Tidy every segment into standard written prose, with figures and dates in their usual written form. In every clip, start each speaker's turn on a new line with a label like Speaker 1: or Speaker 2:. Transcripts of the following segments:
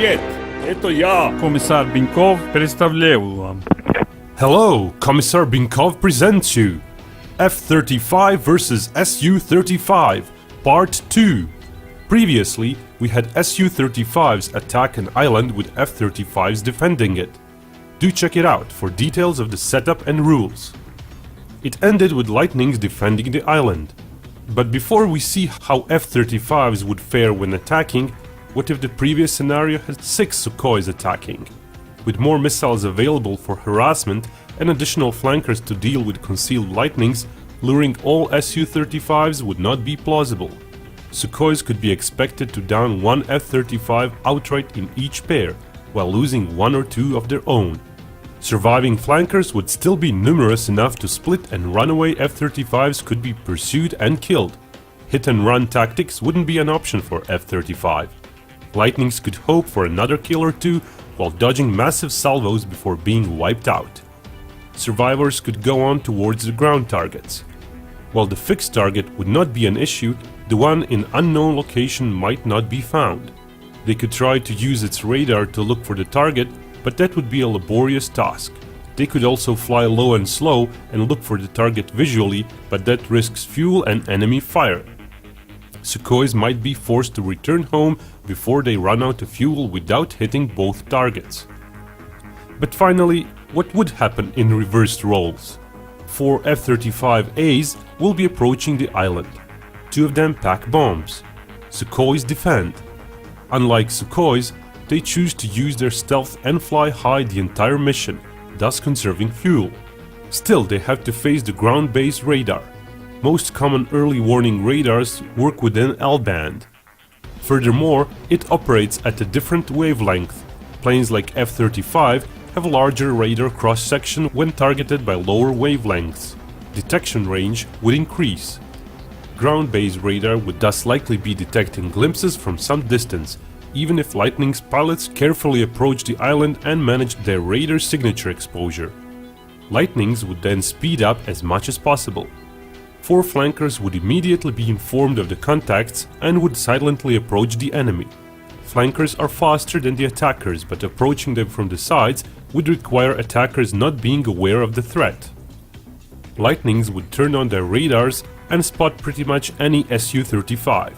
Speaker 1: Привет, это я.
Speaker 2: Комиссар Бенков, представляю вам.
Speaker 3: Hello, Commissar Binkov presents you F35 vs Su35, Part 2. Previously, we had Su35s attack an island with F35s defending it. Do check it out for details of the setup and rules. It ended with Lightnings defending the island. But before we see how F35s would fare when attacking, what if the previous scenario had 6 Sukhois attacking? With more missiles available for harassment and additional flankers to deal with concealed Lightnings, luring all Su-35s would not be plausible. Sukhois could be expected to down one F-35 outright in each pair, while losing 1 or 2 of their own. Surviving flankers would still be numerous enough to split, and runaway F-35s could be pursued and killed. Hit-and-run tactics wouldn't be an option for F-35. Lightnings could hope for another kill or two while dodging massive salvos before being wiped out. Survivors could go on towards the ground targets. While the fixed target would not be an issue, the one in unknown location might not be found. They could try to use its radar to look for the target, but that would be a laborious task. They could also fly low and slow and look for the target visually, but that risks fuel and enemy fire. Sukhois might be forced to return home before they run out of fuel without hitting both targets. But finally, what would happen in reversed roles? 4 F-35As will be approaching the island. 2 of them pack bombs. Sukhois defend. Unlike Sukhois, they choose to use their stealth and fly high the entire mission, thus conserving fuel. Still, they have to face the ground-based radar. Most common early warning radars work within L-band. Furthermore, it operates at a different wavelength. Planes like F-35 have larger radar cross-section when targeted by lower wavelengths. Detection range would increase. Ground-based radar would thus likely be detecting glimpses from some distance, even if Lightning's pilots carefully approach the island and manage their radar signature exposure. Lightnings would then speed up as much as possible. 4 flankers would immediately be informed of the contacts and would silently approach the enemy. Flankers are faster than the attackers, but approaching them from the sides would require attackers not being aware of the threat. Lightnings would turn on their radars and spot pretty much any Su-35.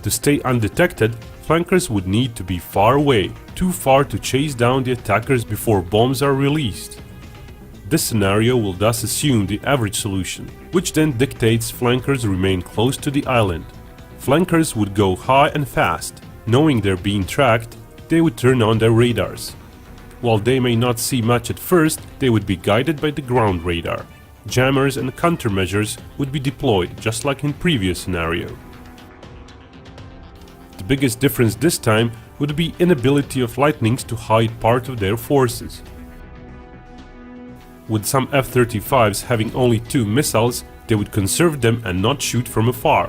Speaker 3: To stay undetected, flankers would need to be far away, too far to chase down the attackers before bombs are released. This scenario will thus assume the average solution, which then dictates flankers remain close to the island. Flankers would go high and fast. Knowing they're being tracked, they would turn on their radars. While they may not see much at first, they would be guided by the ground radar. Jammers and countermeasures would be deployed, just like in previous scenario. The biggest difference this time would be inability of Lightnings to hide part of their forces. With some F-35s having only 2 missiles, they would conserve them and not shoot from afar.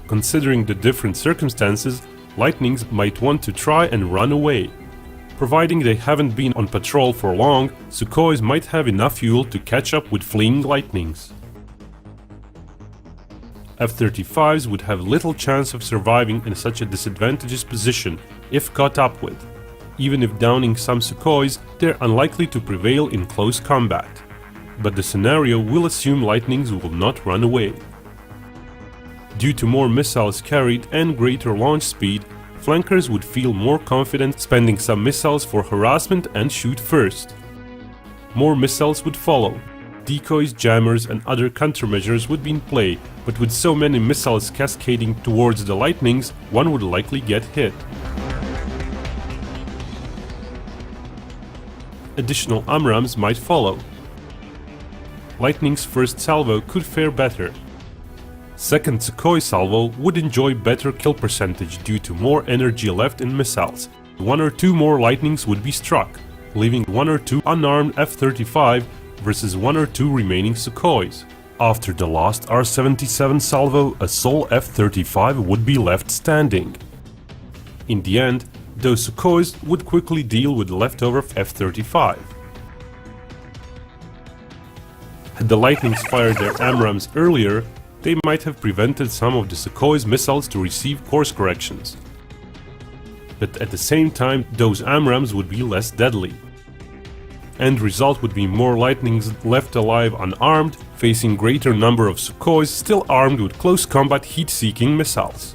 Speaker 3: Considering the different circumstances, Lightnings might want to try and run away. Providing they haven't been on patrol for long, Sukhois might have enough fuel to catch up with fleeing Lightnings. F-35s would have little chance of surviving in such a disadvantageous position if caught up with. Even if downing some Sukhois, they're unlikely to prevail in close combat. But the scenario will assume Lightnings will not run away. Due to more missiles carried and greater launch speed, flankers would feel more confident spending some missiles for harassment and shoot first. More missiles would follow. Decoys, jammers and other countermeasures would be in play, but with so many missiles cascading towards the Lightnings, one would likely get hit. Additional AMRAAMs might follow. Lightning's first salvo could fare better. Second Sukhoi salvo would enjoy better kill percentage due to more energy left in missiles. 1 or 2 more Lightnings would be struck, leaving 1 or 2 unarmed F-35 versus 1 or 2 remaining Sukhois. After the last R-77 salvo, a sole F-35 would be left standing. In the end, those Sukhois would quickly deal with the leftover F-35. Had the Lightnings fired their AMRAAMs earlier, they might have prevented some of the Sukhoi's missiles to receive course corrections. but at the same time those AMRAAMs would be less deadly. End result would be more Lightnings left alive unarmed, facing greater number of Sukhois still armed with close combat heat-seeking missiles.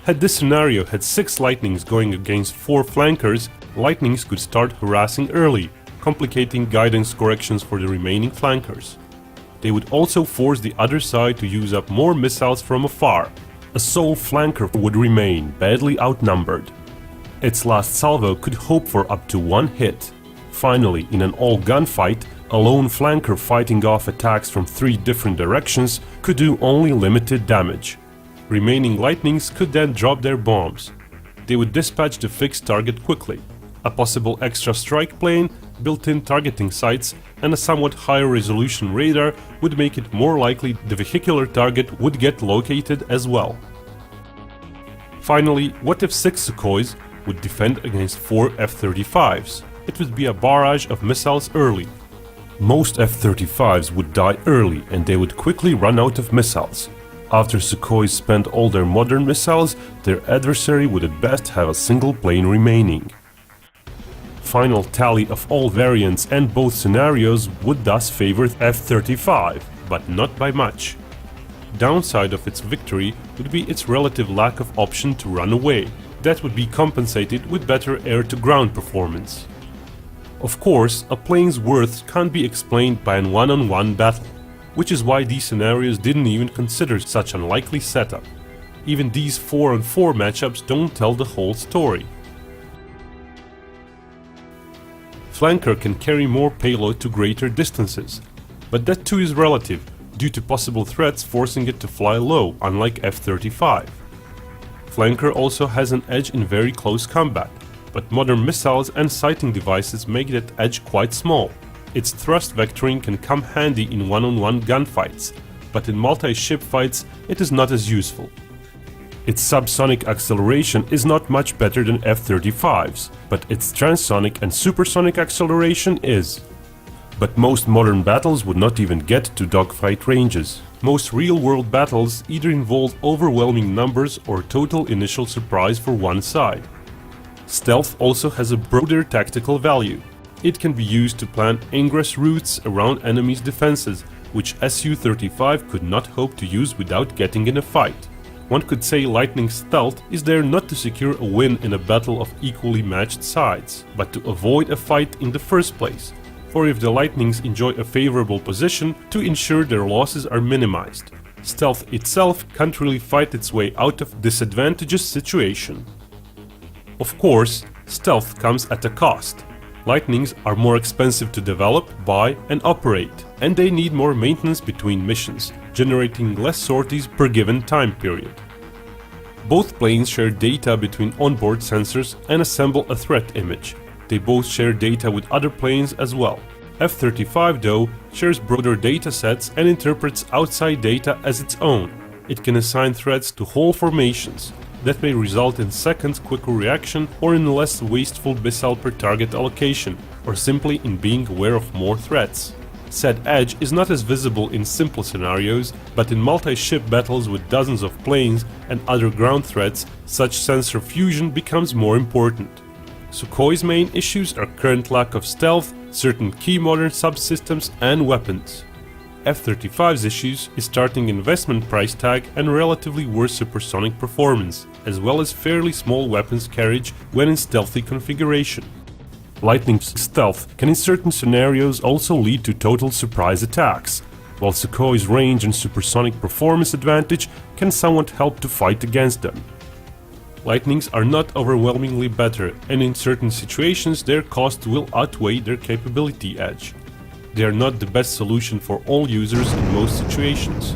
Speaker 3: Had this scenario had 6 Lightnings going against 4 flankers, Lightnings could start harassing early, complicating guidance corrections for the remaining flankers. They would also force the other side to use up more missiles from afar. A sole flanker would remain badly outnumbered. Its last salvo could hope for up to 1 hit. Finally, in an all-gunfight, a lone flanker fighting off attacks from 3 different directions could do only limited damage. Remaining Lightnings could then drop their bombs. They would dispatch the fixed target quickly. A possible extra strike plane, built-in targeting sights, and a somewhat higher resolution radar would make it more likely the vehicular target would get located as well. Finally, what if 6 Sukhois would defend against 4 F-35s? It would be a barrage of missiles early. Most F-35s would die early and they would quickly run out of missiles. After Sukhois spent all their modern missiles, their adversary would at best have a single plane remaining. Final tally of all variants and both scenarios would thus favor F-35, but not by much. Downside of its victory would be its relative lack of option to run away. That would be compensated with better air-to-ground performance. Of course, a plane's worth can't be explained by an one-on-one battle, which is why these scenarios didn't even consider such unlikely setup. Even these 4-on-4 matchups don't tell the whole story. Flanker can carry more payload to greater distances, but that too is relative, due to possible threats forcing it to fly low, unlike F-35. Flanker also has an edge in very close combat, but modern missiles and sighting devices make that edge quite small. Its thrust vectoring can come handy in one-on-one gunfights, but in multi-ship fights it is not as useful. Its subsonic acceleration is not much better than F-35's, but its transonic and supersonic acceleration is. But most modern battles would not even get to dogfight ranges. Most real-world battles either involve overwhelming numbers or total initial surprise for one side. Stealth also has a broader tactical value. It can be used to plan ingress routes around enemies' defenses, which Su-35 could not hope to use without getting in a fight. One could say Lightning's stealth is there not to secure a win in a battle of equally matched sides, but to avoid a fight in the first place, or if the Lightnings enjoy a favorable position, to ensure their losses are minimized. Stealth itself can't really fight its way out of disadvantageous situation. Of course, stealth comes at a cost. Lightnings are more expensive to develop, buy and operate, and they need more maintenance between missions, generating less sorties per given time period. Both planes share data between onboard sensors and assemble a threat image. They both share data with other planes as well. F-35 though shares broader data sets and interprets outside data as its own. It can assign threats to whole formations. That may result in seconds quicker reaction or in less wasteful missile per target allocation, or simply in being aware of more threats. Said edge is not as visible in simple scenarios, but in multi-ship battles with dozens of planes and other ground threats, such sensor fusion becomes more important. Sukhoi's main issues are current lack of stealth, certain key modern subsystems and weapons. F-35's issues is starting investment price tag and relatively worse supersonic performance, as well as fairly small weapons carriage when in stealthy configuration. Lightning's stealth can in certain scenarios also lead to total surprise attacks, while Sukhoi's range and supersonic performance advantage can somewhat help to fight against them. Lightnings are not overwhelmingly better, and in certain situations their cost will outweigh their capability edge. They are not the best solution for all users in most situations.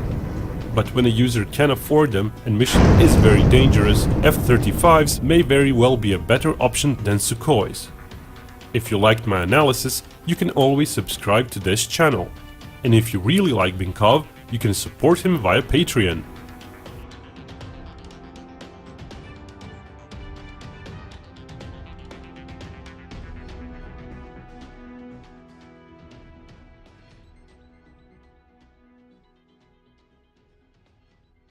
Speaker 3: But when a user can afford them and mission is very dangerous, F-35s may very well be a better option than Sukhois. If you liked my analysis, you can always subscribe to this channel. And if you really like Binkov, you can support him via Patreon.